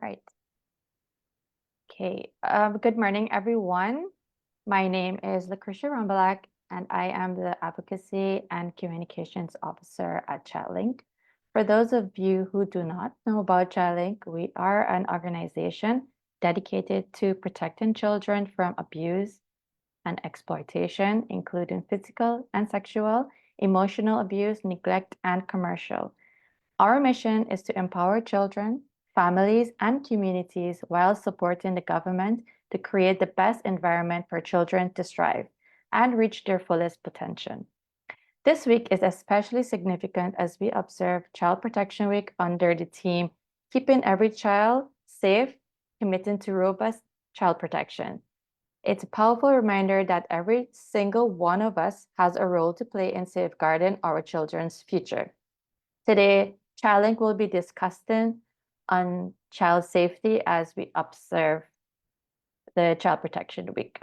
Right. Okay. Good morning, everyone. My name is Lucretia Rumbalak, and I am the Advocacy and Communications Officer at ChildLink. For those of you who do not know about ChildLink, we are an organization dedicated to protecting children from abuse and exploitation, including physical and sexual, emotional abuse, neglect, and commercial. Our mission is to empower children, families, and communities while supporting the government to create the best environment for children to strive and reach their fullest potential. This week is especially significant as we observe Child Protection Week under the theme Keeping Every Child Safe, Committing to Robust Child Protection. It's a powerful reminder that every single one of us has a role to play in safeguarding our children's future. Today, ChildLink will be discussing on child safety as we observe the Child Protection Week.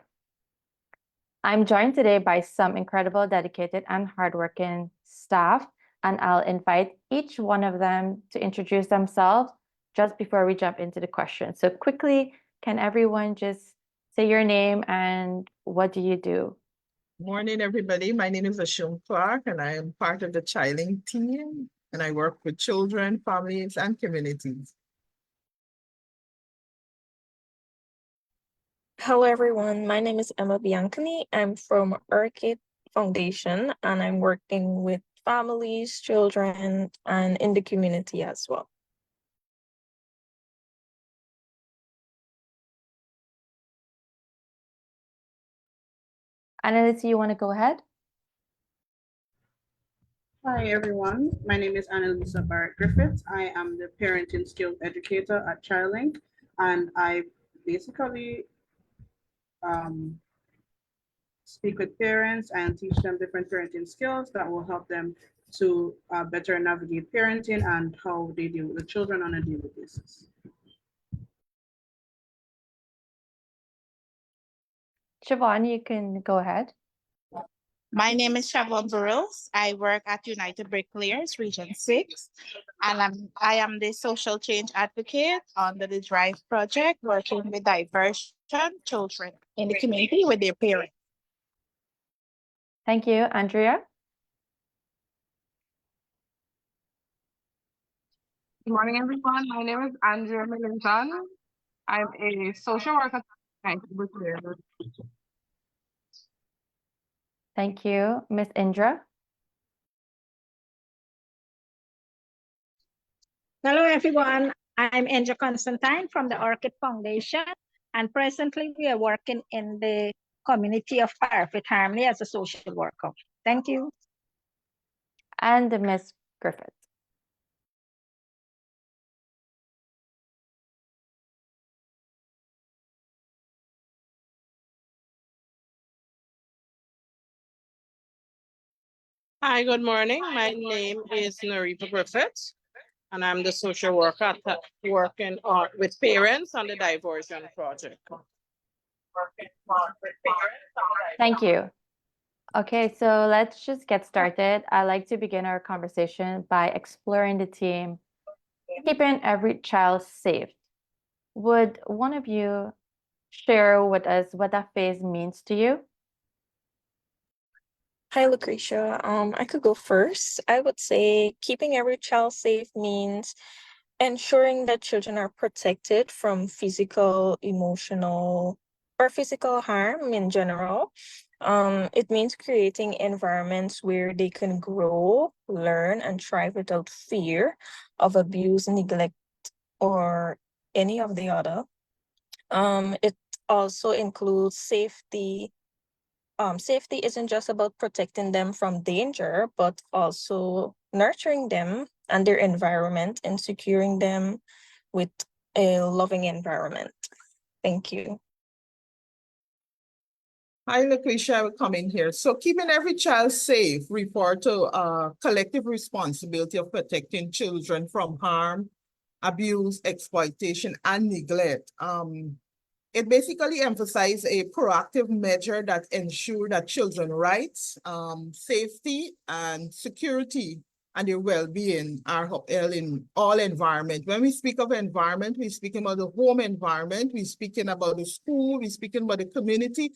I'm joined today by some incredible, dedicated, and hardworking staff, and I'll invite each one of them to introduce themselves just before we jump into the questions. So quickly, can everyone just say your name and what do you do? Morning, everybody. My name is Ashome Clarke, and I am part of the ChildLink team, and I work with children, families, and communities. Hello, everyone. My name is Emma Biancani. I'm from Orchid Foundation, and I'm working with families, children, and in the community as well. Annalise, you want to go ahead? Hi, everyone. My name is Annalisa Barrett-Griffith. I am the parenting skills educator at ChildLink, and I basically speak with parents and teach them different parenting skills that will help them to better navigate parenting and how they deal with the children on a daily basis. Shivaughn, you can go ahead. My name is Shivaughn Burrowes. I work at United Bricklayers, Region 6, and I am the social change advocate under the DRIVE project, working with diverse children in the community with their parents. Thank you. Andrea? Good morning, everyone. My name is Andrea Millington. I'm a social worker at United Bricklayers. Thank you. Miss Indra? Hello, everyone. I'm Indra Constantine from the Orchid Foundation, and presently we are working in the community of Barrett-Griffith Harmony as a social worker. Thank you. And Miss Griffith. Hi, good morning. My name is Naripa Griffith, and I'm the social worker working with parents on the diversion project. Thank you. Okay, so let's just get started. I'd like to begin our conversation by exploring the theme, keeping every child safe. Would one of you share with us what that phrase means to you? Hi, Lucretia. I could go first. I would say keeping every child safe means ensuring that children are protected from physical, emotional, or physical harm in general. It means creating environments where they can grow, learn, and thrive without fear of abuse, neglect, or any of the other. It also includes safety. Safety isn't just about protecting them from danger, but also nurturing them and their environment and securing them with a loving environment. Thank you. Hi, Lucretia, I will come in here. So keeping every child safe refer to collective responsibility of protecting children from harm, abuse, exploitation, and neglect. It basically emphasizes a proactive measure that ensure that children's rights, safety, and security and their well-being are upheld in all environment. When we speak of environment, we're speaking about the home environment, we're speaking about the school, we're speaking about the community,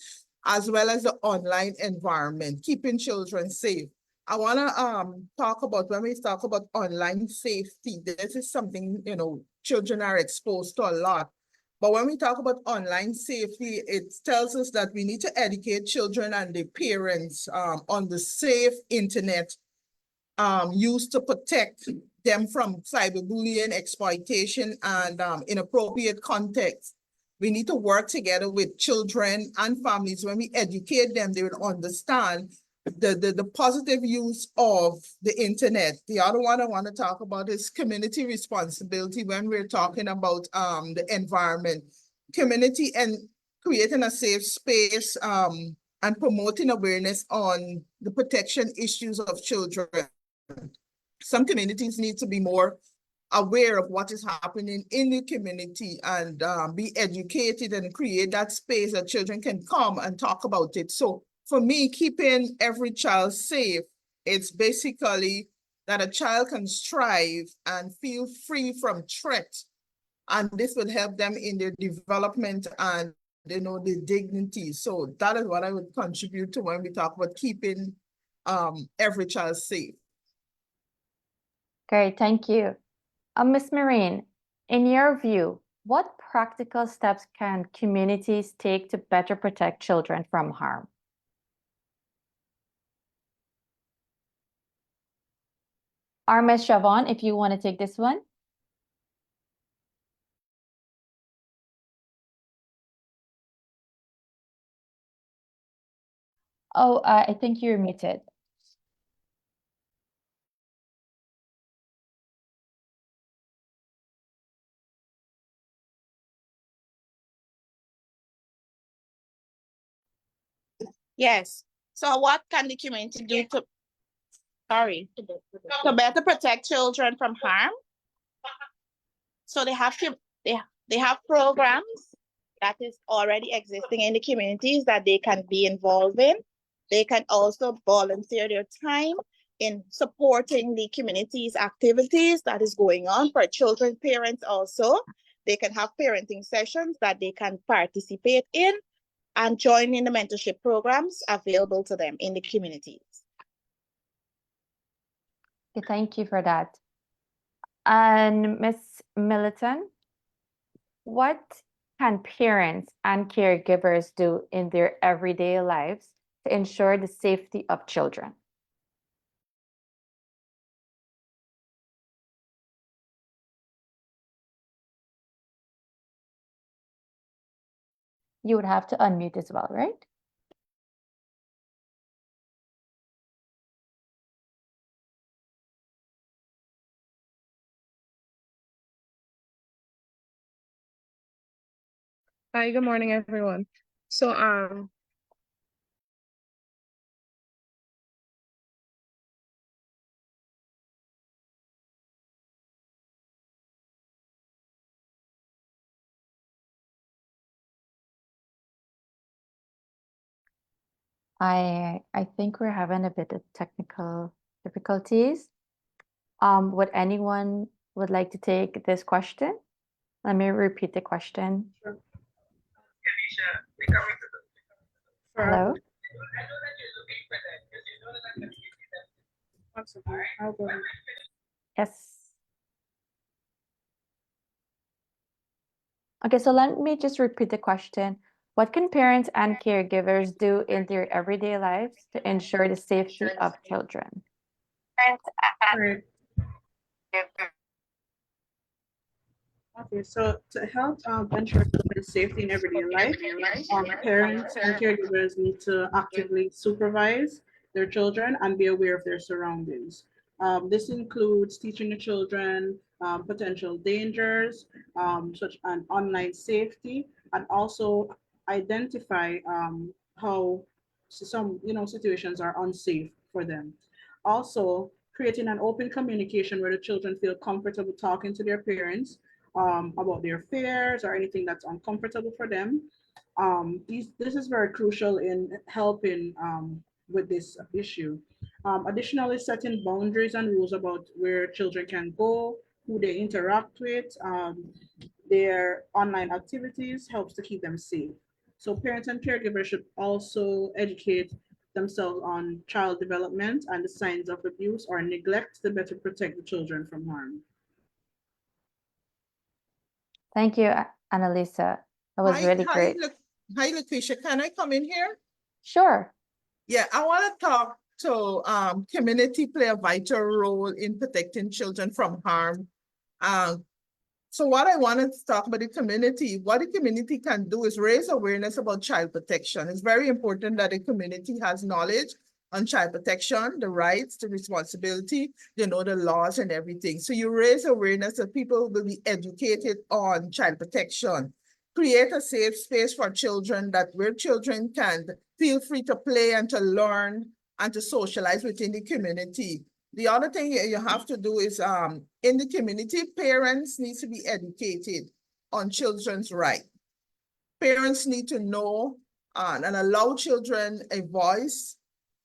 as well as the online environment, keeping children safe. I want to talk about, when we talk about online safety, this is something, you know, children are exposed to a lot. But when we talk about online safety, it tells us that we need to educate children and their parents on the safe internet used to protect them from cyberbullying, exploitation, and inappropriate context. We need to work together with children and families. When we educate them, they will understand the positive use of the internet. The other one I want to talk about is community responsibility when we're talking about the environment. Community and creating a safe space and promoting awareness on the protection issues of children. Some communities need to be more aware of what is happening in the community and be educated and create that space that children can come and talk about it. So for me, keeping every child safe, it's basically that a child can strive and feel free from threat. And this would help them in their development and, you know, the dignity. So that is what I would contribute to when we talk about keeping every child safe. Great, thank you. Ms. Marine, in your view, what practical steps can communities take to better protect children from harm? Or Ms. Shivaughn, if you want to take this one. Oh, I think you're muted. Yes. So what can the community do to better protect children from harm? So they have programs that is already existing in the communities that they can be involved in. They can also volunteer their time in supporting the community's activities that is going on for children, parents also. They can have parenting sessions that they can participate in and join in the mentorship programs available to them in the communities. Okay, thank you for that. And Ms. Millington, what can parents and caregivers do in their everyday lives to ensure the safety of children? You would have to unmute as well, right? Hi, good morning, everyone. So, I think we're having a bit of technical difficulties. Would anyone would like to take this question? Let me repeat the question. Sure. Hello? I'll go ahead. Yes. Okay, so let me just repeat the question. What can parents and caregivers do in their everyday lives to ensure the safety of children? Right. Okay, so to help ensure children's safety in everyday life, parents and caregivers need to actively supervise their children and be aware of their surroundings. This includes teaching the children potential dangers, such as online safety, and also identify how some situations are unsafe for them. Also, creating an open communication where the children feel comfortable talking to their parents about their fears or anything that's uncomfortable for them. This is very crucial in helping with this issue. Additionally, setting boundaries and rules about where children can go, who they interact with, their online activities helps to keep them safe. So parents and caregivers should also educate themselves on child development and the signs of abuse or neglect to better protect the children from harm. Thank you, Annalisa. That was really great. Hi, Lakeisha. Can I come in here? Sure. Yeah, I want to talk to community play a vital role in protecting children from harm. So what I wanted to talk about the community, what the community can do is raise awareness about child protection. It's very important that the community has knowledge on child protection, the rights, the responsibility, you know, the laws and everything. So you raise awareness that people will be educated on child protection. Create a safe space for children where children can feel free to play and to learn and to socialize within the community. The other thing you have to do is in the community, parents need to be educated on children's rights. Parents need to know and allow children a voice.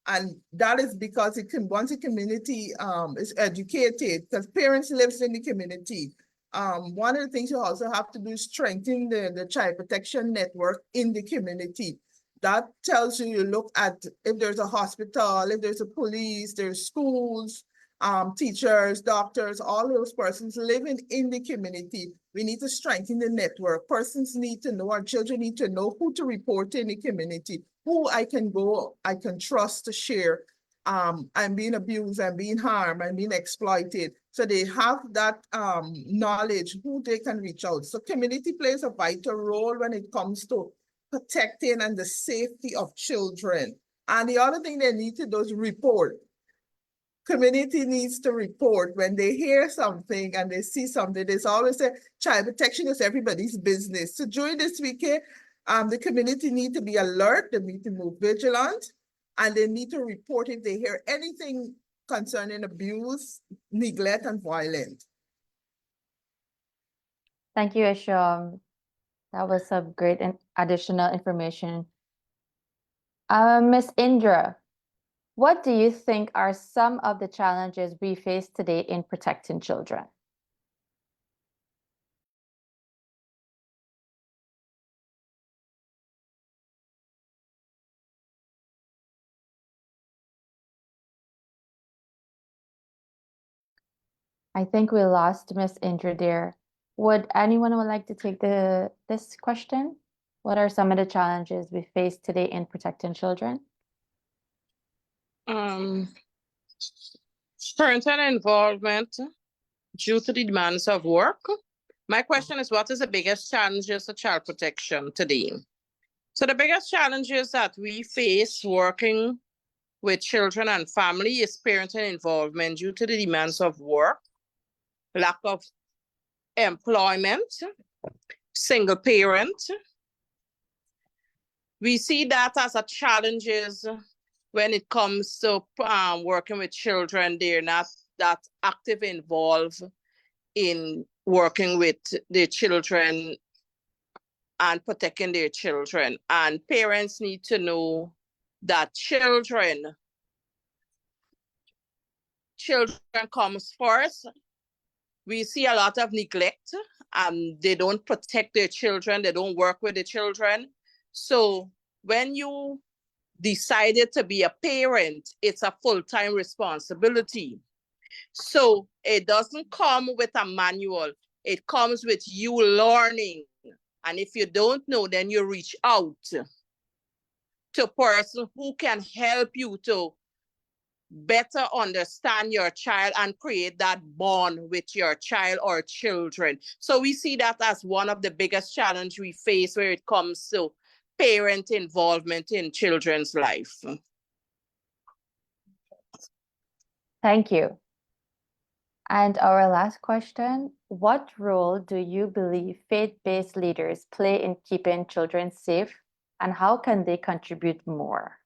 And that is because once the community is educated, because parents live in the community, one of the things you also have to do is strengthen the child protection network in the community. That tells you look at if there's a hospital, if there's a police, there's schools, teachers, doctors, all those persons living in the community. We need to strengthen the network. Persons need to know, our children need to know who to report in the community, who I can trust to share. I'm being abused, I'm being harmed, I'm being exploited. So they have that knowledge, who they can reach out. So community plays a vital role when it comes to protecting and the safety of children. And the other thing they need to do is report. Community needs to report when they hear something and they see something. There's always a child protection is everybody's business. So during this weekend, the community need to be alert, they need to move vigilant, and they need to report if they hear anything concerning abuse, neglect, and violence. Thank you, Ashome. That was some great and additional information. Ms. Indra, what do you think are some of the challenges we face today in protecting children? I think we lost Ms. Indra there. Would anyone like to take this question? What are some of the challenges we face today in protecting children? Parental involvement due to the demands of work. My question is, what is the biggest challenges of child protection today? So the biggest challenges that we face working with children and family is parental involvement due to the demands of work, lack of employment, single parent. We see that as a challenges when it comes to working with children. They're not that active involved in working with their children and protecting their children. And parents need to know that children comes first. We see a lot of neglect. They don't protect their children. They don't work with the children. So when you decided to be a parent, it's a full-time responsibility. So it doesn't come with a manual. It comes with you learning. And if you don't know, then you reach out to a person who can help you to better understand your child and create that bond with your child or children. So we see that as one of the biggest challenges we face where it comes to parent involvement in children's life. Thank you. And our last question, what role do you believe faith-based leaders play in keeping children safe, and how can they contribute more?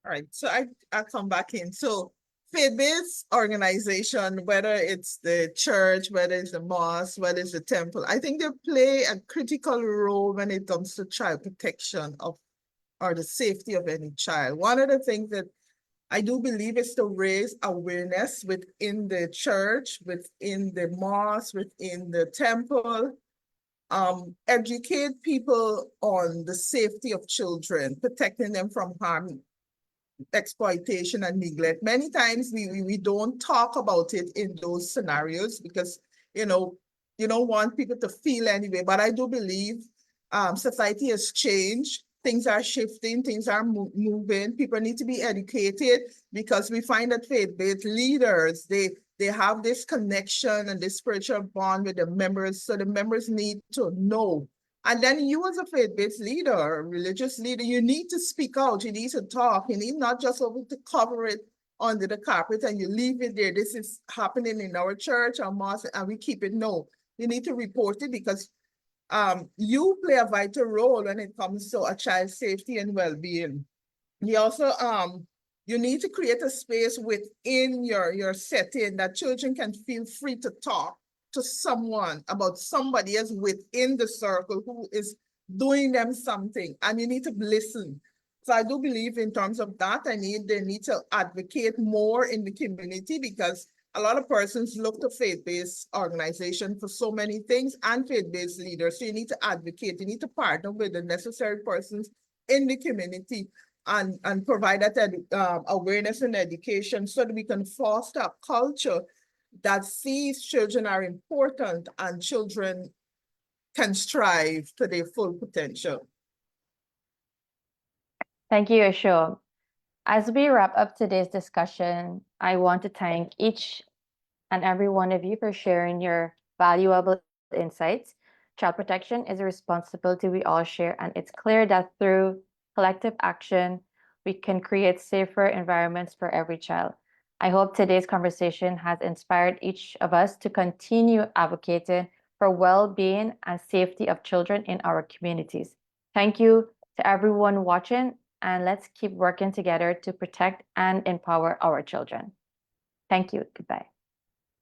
All right, so I'll come back in. So faith-based organization, whether it's the church, whether it's the mosque, whether it's the temple, I think they play a critical role when it comes to child protection of or the safety of any child. One of the things that I do believe is to raise awareness within the church, within the mosque, within the temple, educate people on the safety of children, protecting them from harm, exploitation, and neglect. Many times we don't talk about it in those scenarios because, you know, you don't want people to feel anyway, but I do believe society has changed. Things are shifting, things are moving. People need to be educated because we find that faith-based leaders, they have this connection and this spiritual bond with the members. So the members need to know. And then you as a faith-based leader, religious leader, you need to speak out, you need to talk, you need not just to cover it under the carpet and you leave it there. This is happening in our church, our mosque, and we keep it. No, you need to report it because you play a vital role when it comes to a child's safety and well-being. You also, you need to create a space within your setting that children can feel free to talk to someone about somebody else within the circle who is doing them something, and you need to listen. So I do believe in terms of that, they need to advocate more in the community because a lot of persons look to faith-based organizations for so many things and faith-based leaders. So you need to advocate, you need to partner with the necessary persons in the community and provide that awareness and education so that we can foster a culture that sees children are important and children can strive to their full potential. Thank you, Ashome. As we wrap up today's discussion, I want to thank each and every one of you for sharing your valuable insights. Child protection is a responsibility we all share, and it's clear that through collective action, we can create safer environments for every child. I hope today's conversation has inspired each of us to continue advocating for well-being and safety of children in our communities. Thank you to everyone watching, and let's keep working together to protect and empower our children. Thank you. Goodbye.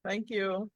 Thank you.